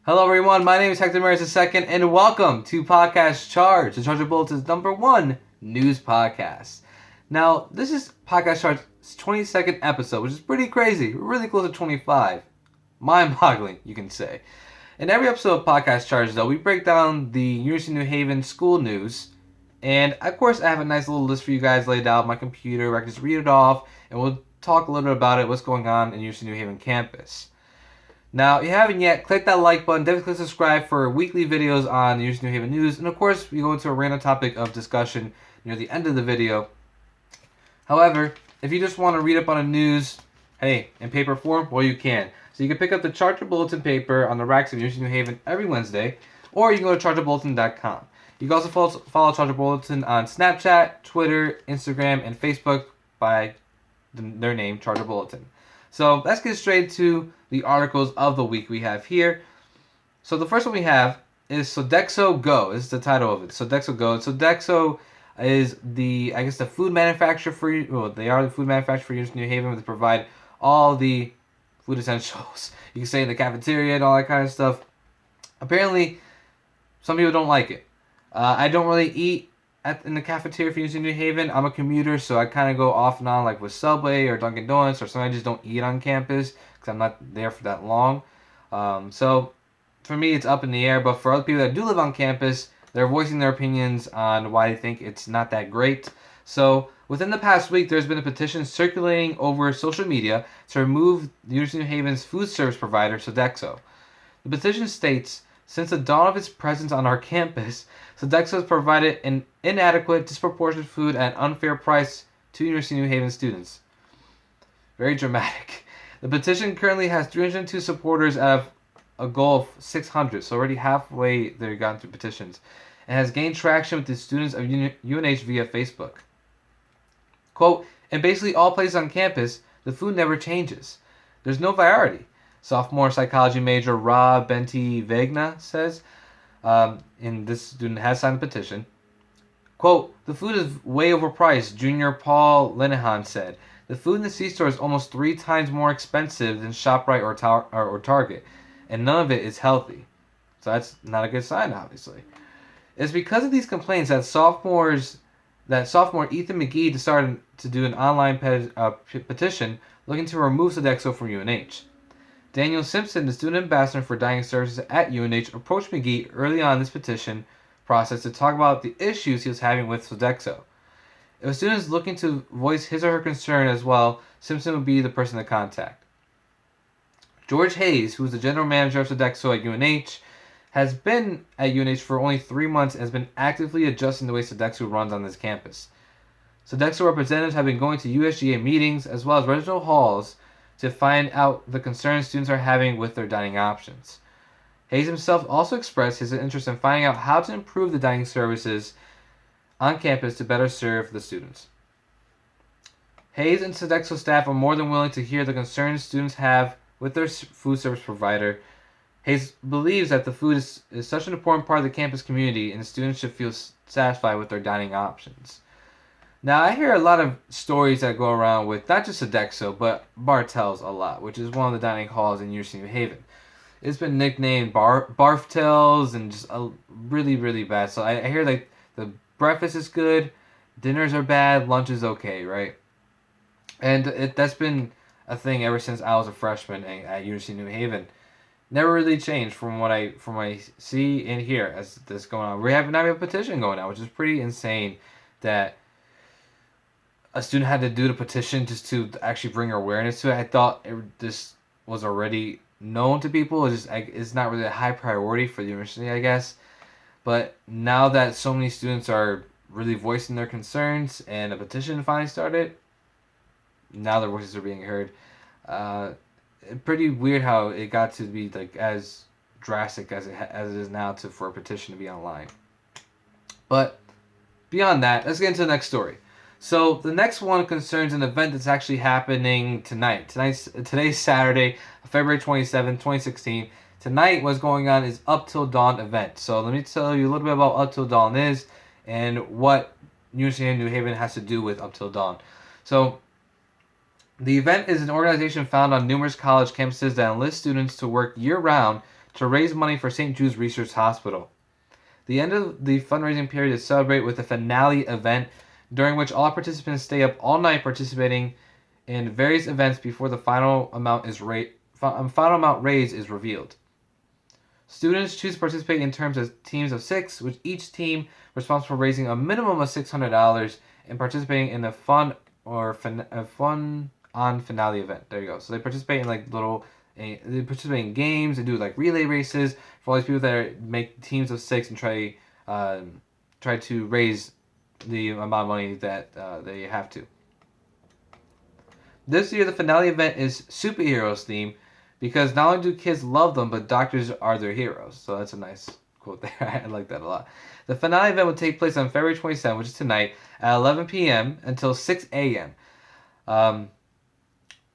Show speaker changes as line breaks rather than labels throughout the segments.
Hello, everyone. My name is Hector II, and welcome to Podcast Charge, the Charger Bulletin's #1 news podcast. Now, this is Podcast Charge's 22nd episode, which is pretty crazy. We're really close to 25. Mind-boggling, you can say. In every episode of Podcast Charge, though, we break down the University of New Haven school news, and of course, I have a nice little list for you guys laid out on my computer where I can just read it off, and we'll talk a little bit about it, what's going on in University of New Haven campus. Now, if you haven't yet, click that like button. Definitely click subscribe for weekly videos on the University of New Haven news. And of course, we go into a random topic of discussion near the end of the video. However, if you just want to read up on the news, hey, in paper form, well, you can. So you can pick up the Charger Bulletin paper on the racks of University of New Haven every Wednesday, or you can go to chargerbulletin.com. You can also follow Charger Bulletin on Snapchat, Twitter, Instagram, and Facebook by their name, Charger Bulletin. So let's get straight to the articles of the week we have here. So the first one we have is Sodexo Go. This is the title of it. Sodexo Go. Sodexo is the food manufacturer for you. Well, they are the food manufacturer for University of New Haven. They provide all the food essentials. You can say in the cafeteria and all that kind of stuff. Apparently, some people don't like it. I don't really eat in the cafeteria for University of New Haven. I'm a commuter, so I kind of go off and on like with Subway or Dunkin' Donuts, or sometimes I just don't eat on campus because I'm not there for that long. So for me, it's up in the air. But for other people that do live on campus, they're voicing their opinions on why they think it's not that great. So within the past week, there's been a petition circulating over social media to remove the University of New Haven's food service provider, Sodexo. The petition states, since the dawn of its presence on our campus, Sodexo has provided an inadequate, disproportionate food at an unfair price to University of New Haven students. Very dramatic. The petition currently has 302 supporters out of a goal of 600, so already halfway they've gotten through petitions, and has gained traction with the students of UNH via Facebook. Quote, in basically all places on campus, the food never changes. There's no variety. Sophomore psychology major Rob Benti Vegna says, and this student has signed the petition. Quote, the food is way overpriced, Junior Paul Linehan said. The food in the C-store is almost 3 times more expensive than ShopRite or Target, and none of it is healthy. So that's not a good sign, obviously. It's because of these complaints that sophomore Ethan McGee decided to do an online petition looking to remove Sodexo from UNH. Daniel Simpson, the student ambassador for dining services at UNH, approached McGee early on in this petition process to talk about the issues he was having with Sodexo. If a student is looking to voice his or her concern as well, Simpson would be the person to contact. George Hayes, who is the general manager of Sodexo at UNH, has been at UNH for only 3 months and has been actively adjusting the way Sodexo runs on this campus. Sodexo representatives have been going to USGA meetings as well as regional halls to find out the concerns students are having with their dining options. Hayes himself also expressed his interest in finding out how to improve the dining services on campus to better serve the students. Hayes and Sodexo staff are more than willing to hear the concerns students have with their food service provider. Hayes believes that the food is such an important part of the campus community and students should feel satisfied with their dining options. Now, I hear a lot of stories that go around with not just Sodexo, but Bartell's a lot, which is one of the dining halls in University of New Haven. It's been nicknamed Barftels and just really, really bad. So I hear like the breakfast is good, dinners are bad, lunch is okay, right? And that's been a thing ever since I was a freshman at University of New Haven. Never really changed from what I see and hear as this going on. We have a petition going on, which is pretty insane that a student had to do the petition just to actually bring awareness to it. I thought this was already known to people. It's not really a high priority for the university, I guess. But now that so many students are really voicing their concerns and a petition finally started, now their voices are being heard. Pretty weird how it got to be like as drastic as it is now for a petition to be online. But beyond that, let's get into the next story. So the next one concerns an event that's actually happening tonight. Today's Saturday, February 27, 2016. Tonight what's going on is Up Till Dawn event. So let me tell you a little bit about Up Till Dawn is and what University of New Haven has to do with Up Till Dawn. So the event is an organization found on numerous college campuses that enlists students to work year-round to raise money for St. Jude's Research Hospital. The end of the fundraising period is celebrated with a finale event during which all participants stay up all night participating in various events before the final amount raised is revealed. Students choose to participate in terms of teams of 6, with each team responsible for raising a minimum of $600 and participating in a fun on finale event. There you go. So they participate in they participate in games and do like relay races for all these people that make teams of 6 and try to raise the amount of money that they have to. This year, the finale event is superheroes theme because not only do kids love them, but doctors are their heroes. So that's a nice quote there. I like that a lot. The finale event will take place on February 27th, which is tonight, at 11 p.m. until 6 a.m.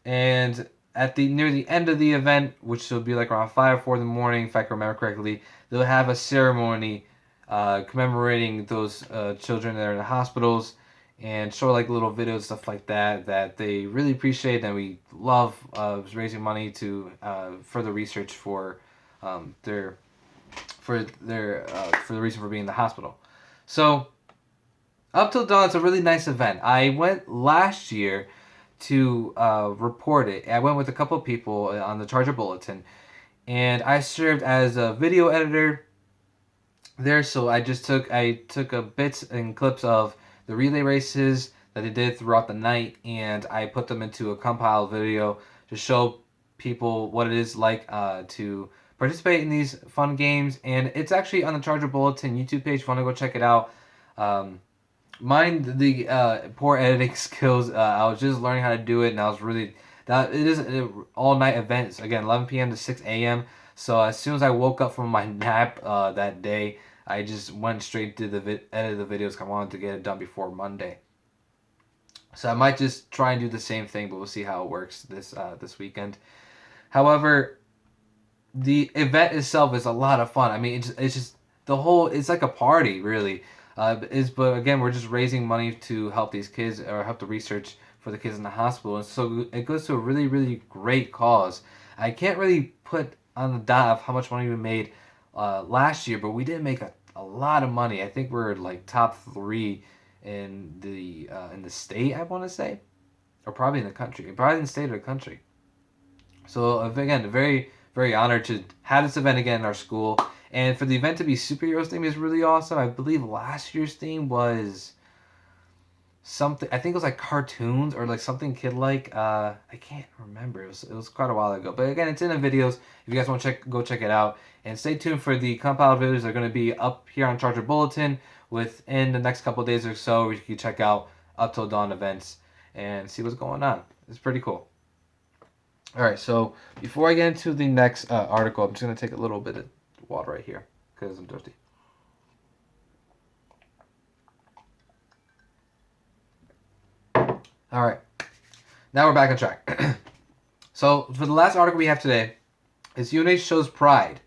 And near the end of the event, which will be like around 5 or 4 in the morning, if I can remember correctly, they'll have a ceremony commemorating those children that are in the hospitals and show like little videos, stuff like that they really appreciate, and we love raising money to further research for the reason for being in the hospital. So Up Till Dawn is a really nice event. I went last year to report it. I went with a couple of people on the Charger Bulletin, and I served as a video editor there. So I took a bits and clips of the relay races that they did throughout the night, and I put them into a compiled video to show people what it is like to participate in these fun games. And it's actually on the Charger Bulletin YouTube page if you want to go check it out. Mind the poor editing skills. I was just learning how to do it, and I was really it is an all night event. Again, 11 p.m. to 6 a.m. So as soon as I woke up from my nap that day, I just went straight to edit the videos because I wanted to get it done before Monday. So I might just try and do the same thing, but we'll see how it works this weekend. However, the event itself is a lot of fun. I mean, it's just it's like a party, really. But again, we're just raising money to help these kids or help the research for the kids in the hospital, and so it goes to a really, really great cause. I can't really put on the dot of how much money we made last year, but we did make a lot of money. I think we're like top 3 in the state, I want to say, or probably in the country, probably in the state or the country. So again, very, very honored to have this event again in our school. And for the event to be superheroes theme is really awesome. I believe last year's theme was something, I think it was like cartoons or like something kid-like. I can't remember. It was quite a while ago. But again, it's in the videos. If you guys want to go check it out. And stay tuned for the compiled videos. They're going to be up here on Charger Bulletin within the next couple of days or so, where you can check out Up Till Dawn events and see what's going on. It's pretty cool. All right, so before I get into the next article, I'm just going to take a little bit of water right here because I'm thirsty. All right, now we're back on track. So for the last article we have today is UNH shows Pride.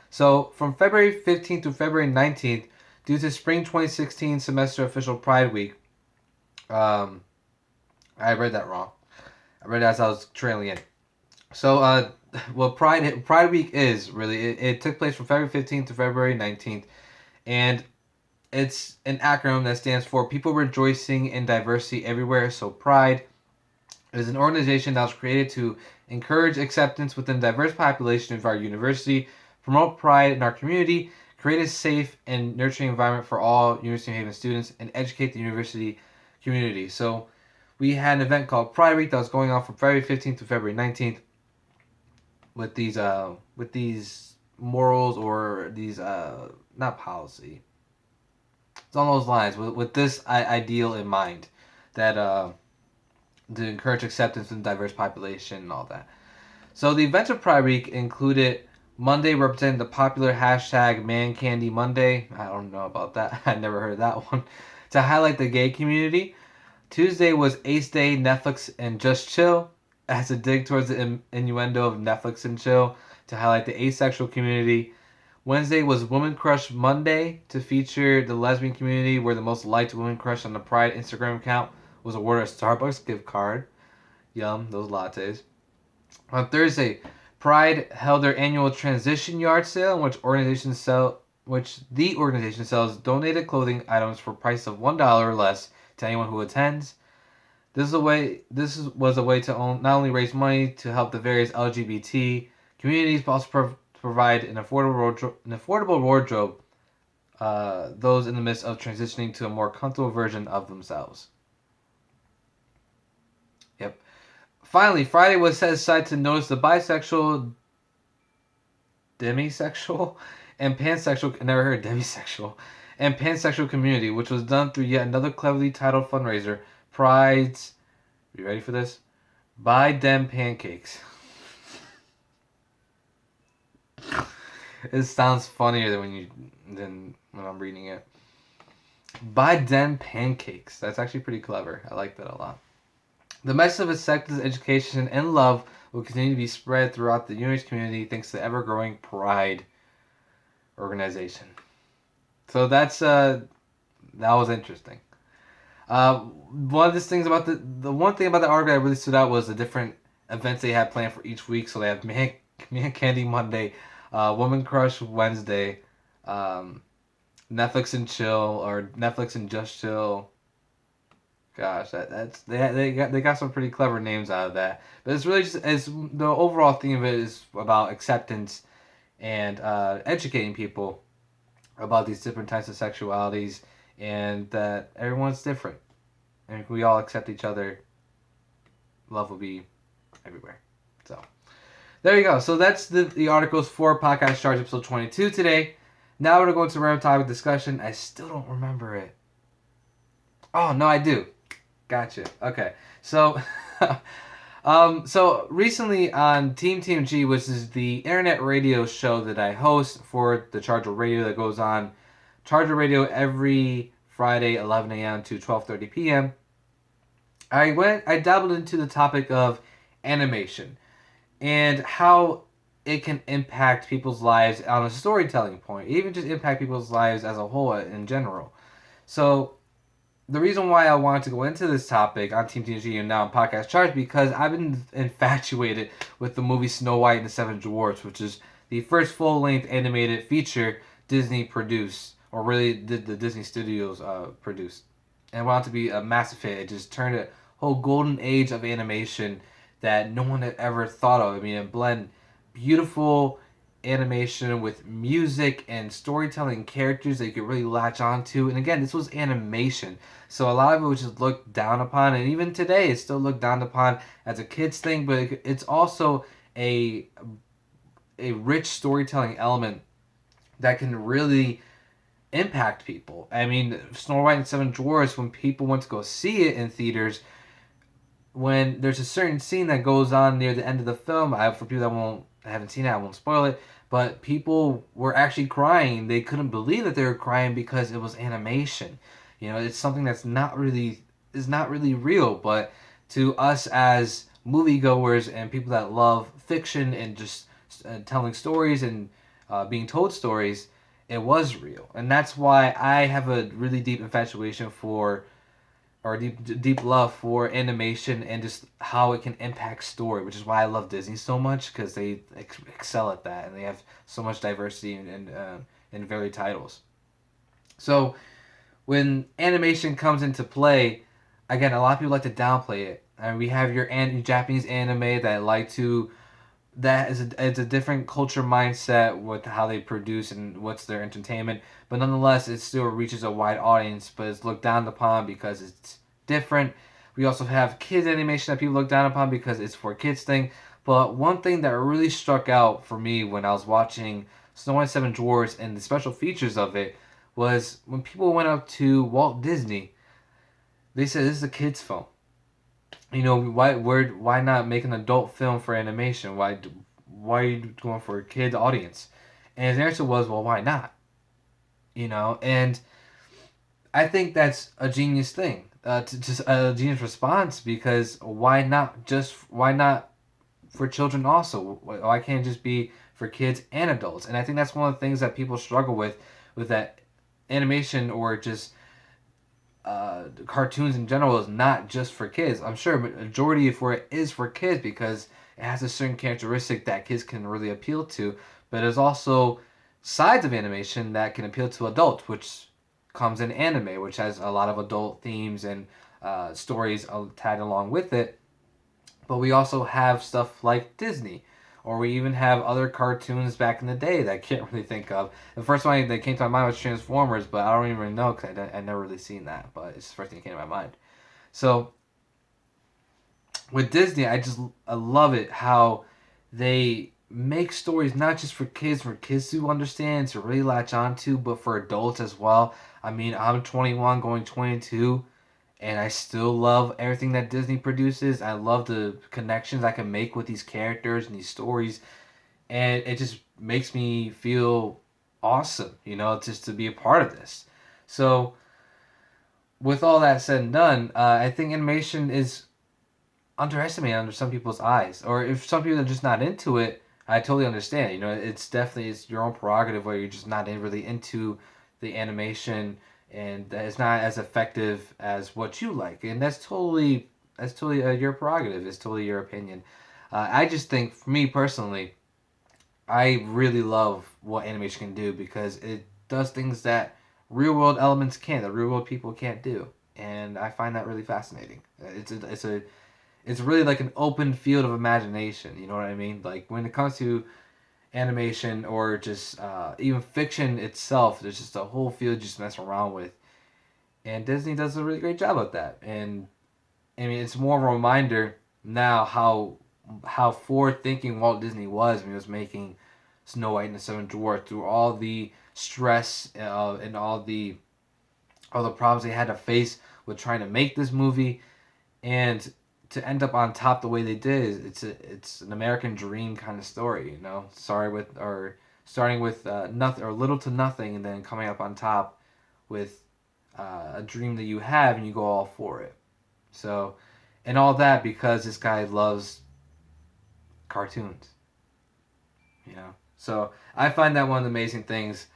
So from February 15th to February 19th, due to Spring 2016 semester official Pride Week, I read that wrong. I read it as I was trailing in. So, what Pride Week is, really, it took place from February 15th to February 19th, and it's an acronym that stands for People Rejoicing in Diversity Everywhere. So Pride is an organization that was created to encourage acceptance within the diverse population of our university, promote pride in our community, create a safe and nurturing environment for all University of Haven students, and educate the university community. So we had an event called Pride Week that was going on from February 15th to February 19th. With these morals or these not policy. It's on those lines with this ideal in mind, that to encourage acceptance in diverse population and all that. So the events of Pride Week included Monday representing the popular hashtag Man Candy Monday. I don't know about that. I never heard of that one. To highlight the gay community. Tuesday was Ace Day, Netflix, and Just Chill, as a dig towards the innuendo of Netflix and chill, to highlight the asexual community. Wednesday was Woman Crush Monday, to feature the lesbian community, where the most liked woman crush on the Pride Instagram account was awarded a Starbucks gift card. Yum, those lattes. On Thursday, Pride held their annual transition yard sale, in which the organization sells donated clothing items for a price of $1 or less to anyone who attends. Was a way to not only raise money to help the various LGBT communities, but also provide an affordable wardrobe. Those in the midst of transitioning to a more comfortable version of themselves. Yep. Finally, Friday was set aside to notice the bisexual, demisexual, and pansexual. I never heard demisexual, and pansexual community, which was done through yet another cleverly titled fundraiser, Pride's. You ready for this? Buy Dem Pancakes. It sounds funnier than when I'm reading it. Buy Dem Pancakes. That's actually pretty clever. I like that a lot. The message of acceptance, education, and love will continue to be spread throughout the Unity community thanks to the ever-growing Pride organization. So that was interesting. One of the things about the one thing about the article that really stood out was the different events they had planned for each week. So they have Man Candy Monday, Woman Crush Wednesday, Netflix and Chill, or Netflix and Just Chill. Gosh, they got some pretty clever names out of that. But it's really just the overall theme of it is about acceptance and educating people about these different types of sexualities and that everyone's different. And if we all accept each other, love will be everywhere. So there you go. So that's the articles for Podcast Charge episode 22 today. Now we're going to random topic discussion. I still don't remember it. Oh, no, I do. Gotcha. Okay. So, so recently on Team G, which is the internet radio show that I host for the Charger Radio that goes on Charger Radio every Friday, 11 a.m. to 12:30 p.m. I dabbled into the topic of animation and how it can impact people's lives on a storytelling point, even just impact people's lives as a whole in general. So the reason why I wanted to go into this topic on Team TNG and now on Podcast Charge because I've been infatuated with the movie Snow White and the Seven Dwarfs, which is the first full-length animated feature Disney produced, or really the Disney Studios produced. And I wanted to be a massive hit. It just turned a whole golden age of animation that no one had ever thought of. I mean, it blend beautiful animation with music and storytelling characters that you could really latch onto. And again, this was animation. So a lot of it was just looked down upon. And even today, it's still looked down upon as a kid's thing. But it's also a rich storytelling element that can really impact people. I mean, Snow White and Seven Dwarfs, when people went to go see it in theaters, when there's a certain scene that goes on near the end of the film, for people that haven't seen it, I won't spoil it, but people were actually crying. They couldn't believe that they were crying because it was animation. You know, it's something that's not really real, but to us as moviegoers and people that love fiction and just telling stories and being told stories, it was real. And that's why I have a really deep infatuation for, or deep love for animation and just how it can impact story, which is why I love Disney so much, because they excel at that and they have so much diversity in varied titles. So when animation comes into play, again, a lot of people like to downplay it. And we have your Japanese anime that it's a different culture mindset with how they produce and what's their entertainment, but nonetheless it still reaches a wide audience, but it's looked down upon because it's different. We also have kids animation that people look down upon because it's for kids thing. But one thing that really struck out for me when I was watching Snow White and Seven Dwarfs and the special features of it was when people went up to Walt Disney, they said this is a kids film. You know, why not make an adult film for animation? Why are you going for a kid audience? And his answer was, well, why not? You know, and I think that's a genius thing, just a genius response, because why not for children also? Why can't it just be for kids and adults? And I think that's one of the things that people struggle with that animation or just cartoons in general is not just for kids. I'm sure majority for it is for kids because it has a certain characteristic that kids can really appeal to, but there's also sides of animation that can appeal to adults, which comes in anime, which has a lot of adult themes and stories tagged along with it. But we also have stuff like Disney, or we even have other cartoons back in the day that I can't really think of. The first one that came to my mind was Transformers, but I don't even know because I never really seen that. But it's the first thing that came to my mind. So with Disney, I love it how they make stories not just for kids to understand, to really latch onto, but for adults as well. I mean, I'm 21, going 22, and I still love everything that Disney produces. I love the connections I can make with these characters and these stories, and it just makes me feel awesome, just to be a part of this. So, with all that said and done, I think animation is underestimated under some people's eyes, or if some people are just not into it, I totally understand. It's your own prerogative where you're just not really into the animation, and that it's not as effective as what you like, and that's totally your prerogative. It's totally your opinion. I just think, for me personally, I really love what animation can do because it does things that real world elements can't, that real world people can't do, and I find that really fascinating. It's really like an open field of imagination. You know what I mean? Like when it comes to animation or just even fiction itself, there's just a whole field just to mess around with, and Disney does a really great job at that. And I mean, it's more of a reminder now how forward thinking Walt Disney was when he was making Snow White and the Seven Dwarfs through all the stress and all the problems they had to face with trying to make this movie, and to end up on top the way they did. It's an American dream kind of story, starting with nothing or little to nothing, and then coming up on top with a dream that you have, and you go all for it. So, and all that because this guy loves cartoons, So I find that one of the amazing things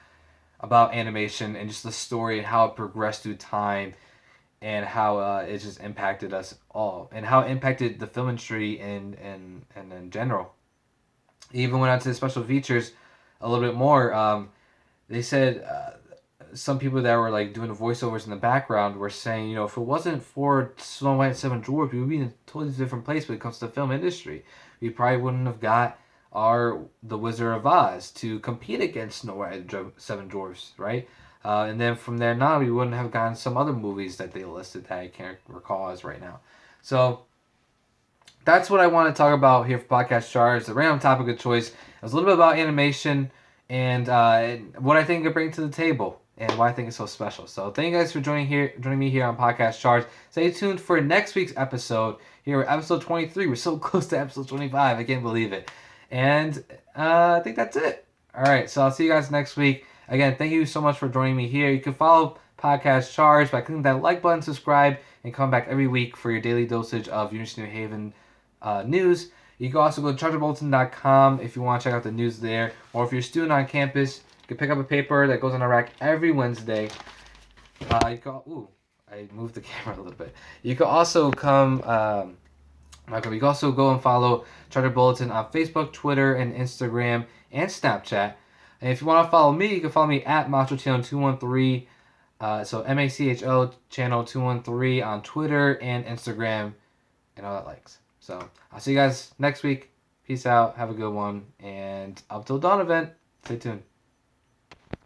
about animation and just the story and how it progressed through time, and how it just impacted us all, and how it impacted the film industry and in general. Even went on to the special features a little bit more. They said some people that were like doing voiceovers in the background were saying, if it wasn't for Snow White and Seven Dwarfs, we would be in a totally different place when it comes to the film industry. We probably wouldn't have got The Wizard of Oz to compete against Snow White and Seven Dwarfs, right? And then from there now, we wouldn't have gotten some other movies that they listed that I can't recall as right now. So that's what I want to talk about here for Podcast Charts. The random topic of choice. It was a little bit about animation and what I think it brings to the table and why I think it's so special. So thank you guys for joining me here on Podcast Charts. Stay tuned for next week's episode. Here, episode 23. We're so close to episode 25. I can't believe it. And I think that's it. All right, so I'll see you guys next week. Again, thank you so much for joining me here. You can follow Podcast Charge by clicking that like button, subscribe, and come back every week for your daily dosage of University of New Haven news. You can also go to chargerbulletin.com if you want to check out the news there. Or if you're a student on campus, you can pick up a paper that goes on a rack every Wednesday. I moved the camera a little bit. You can also you can also go and follow Charter Bulletin on Facebook, Twitter, and Instagram, and Snapchat. And if you want to follow me, you can follow me at Macho Channel 213. So MACHO Channel 213 on Twitter and Instagram and all that likes. So I'll see you guys next week. Peace out. Have a good one. And up till dawn event. Stay tuned.